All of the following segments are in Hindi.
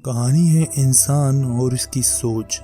कहानी है इंसान और उसकी सोच।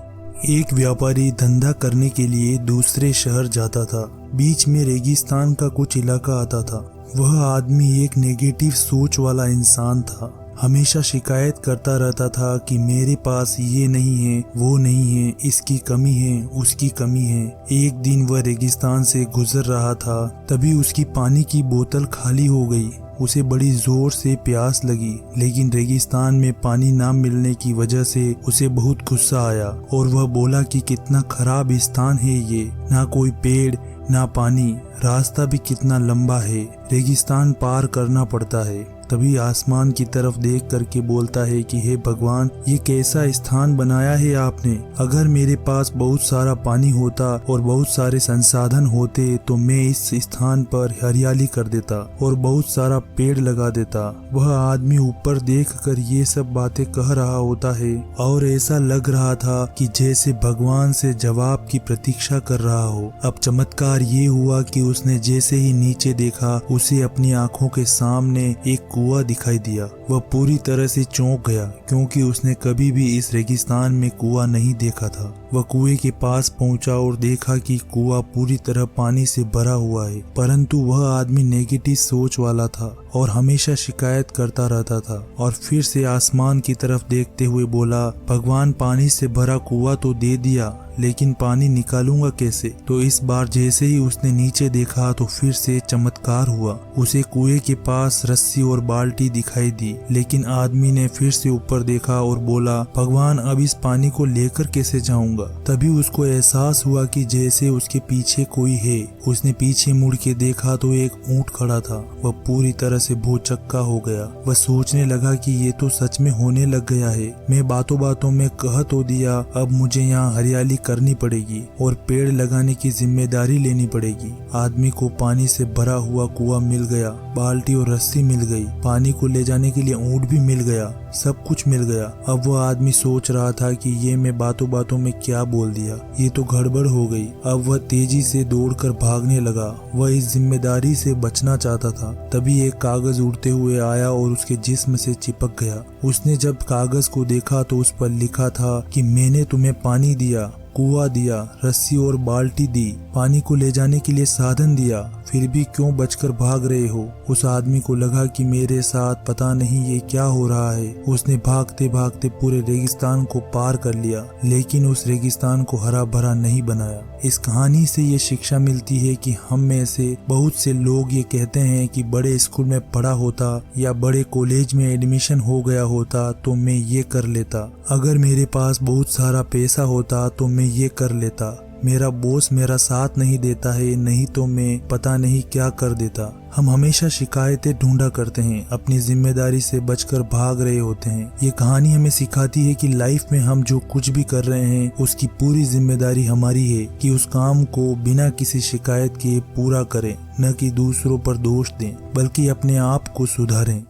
एक व्यापारी धंधा करने के लिए दूसरे शहर जाता था। बीच में रेगिस्तान का कुछ इलाका आता था। वह आदमी एक नेगेटिव सोच वाला इंसान था। हमेशा शिकायत करता रहता था कि मेरे पास ये नहीं है, वो नहीं है, इसकी कमी है, उसकी कमी है। एक दिन वह रेगिस्तान से गुजर रहा था, तभी उसकी पानी की बोतल खाली हो गई। उसे बड़ी जोर से प्यास लगी, लेकिन रेगिस्तान में पानी ना मिलने की वजह से उसे बहुत गुस्सा आया और वह बोला कि कितना खराब स्थान है ये, ना कोई पेड़ ना पानी, रास्ता भी कितना लंबा है, रेगिस्तान पार करना पड़ता है। तभी आसमान की तरफ देख करके बोलता है कि हे भगवान, ये कैसा स्थान बनाया है आपने। अगर मेरे पास बहुत सारा पानी होता और बहुत सारे संसाधन होते तो मैं इस स्थान पर हरियाली कर देता और बहुत सारा पेड़ लगा देता। वह आदमी ऊपर देख कर ये सब बातें कह रहा होता है और ऐसा लग रहा था कि जैसे भगवान से जवाब की प्रतीक्षा कर रहा हो। अब चमत्कार ये हुआ कि उसने जैसे ही नीचे देखा, उसे अपनी आंखों के सामने एक कुआं दिखाई दिया। वह पूरी तरह से चौंक गया, क्योंकि उसने कभी भी इस रेगिस्तान में कुआं नहीं देखा था। वह कुएं के पास पहुंचा और देखा कि कुआं पूरी तरह पानी से भरा हुआ है, परंतु वह आदमी नेगेटिव सोच वाला था और हमेशा शिकायत करता रहता था। और फिर से आसमान की तरफ देखते हुए बोला, भगवान, पानी से भरा कुआं तो दे दिया, लेकिन पानी निकालूंगा कैसे। तो इस बार जैसे ही उसने नीचे देखा तो फिर से चमत्कार हुआ। उसे कुएं के पास रस्सी और बाल्टी दिखाई दी, लेकिन आदमी ने फिर से ऊपर देखा और बोला, भगवान, अब इस पानी को लेकर कैसे जाऊंगा। तभी उसको एहसास हुआ कि जैसे उसके पीछे कोई है। उसने पीछे मुड़ के देखा तो एक ऊंट खड़ा था। वह पूरी तरह से भौचक्का हो गया। वह सोचने लगा कि ये तो सच में होने लग गया है। मैं बातों बातों में कह तो दिया, अब मुझे यहाँ हरियाली करनी पड़ेगी और पेड़ लगाने की जिम्मेदारी लेनी पड़ेगी। आदमी को पानी से भरा हुआ कुआं मिल गया, बाल्टी और रस्सी मिल गई, पानी को ले जाने के लिए ऊंट भी मिल गया, सब कुछ मिल गया। अब वह आदमी सोच रहा था कि ये मैं बातों बातों में क्या बोल दिया, ये तो गड़बड़ हो गई। अब वह तेजी से दौड़कर भागने लगा। वह इस जिम्मेदारी से बचना चाहता था। तभी एक कागज उड़ते हुए आया और उसके जिस्म से चिपक गया। उसने जब कागज को देखा तो उस पर लिखा था कि मैंने तुम्हें पानी दिया, कुआं दिया, रस्सी और बाल्टी दी, पानी को ले जाने के लिए साधन दिया, फिर भी क्यों बचकर भाग रहे हो। उस आदमी को लगा कि मेरे साथ पता नहीं ये क्या हो रहा है। उसने भागते भागते पूरे रेगिस्तान को पार कर लिया, लेकिन उस रेगिस्तान को हरा भरा नहीं बनाया। इस कहानी से ये शिक्षा मिलती है कि हम में से बहुत से लोग ये कहते हैं कि बड़े स्कूल में पढ़ा होता या बड़े कॉलेज में एडमिशन हो गया होता तो मैं ये कर लेता। अगर मेरे पास बहुत सारा पैसा होता तो मैं ये कर लेता। मेरा बॉस मेरा साथ नहीं देता है, नहीं तो मैं पता नहीं क्या कर देता। हम हमेशा शिकायतें ढूंढा करते हैं, अपनी जिम्मेदारी से बचकर भाग रहे होते हैं। ये कहानी हमें सिखाती है कि लाइफ में हम जो कुछ भी कर रहे हैं उसकी पूरी जिम्मेदारी हमारी है कि उस काम को बिना किसी शिकायत के पूरा करें, न कि दूसरों पर दोष दें, बल्कि अपने आप को सुधारें।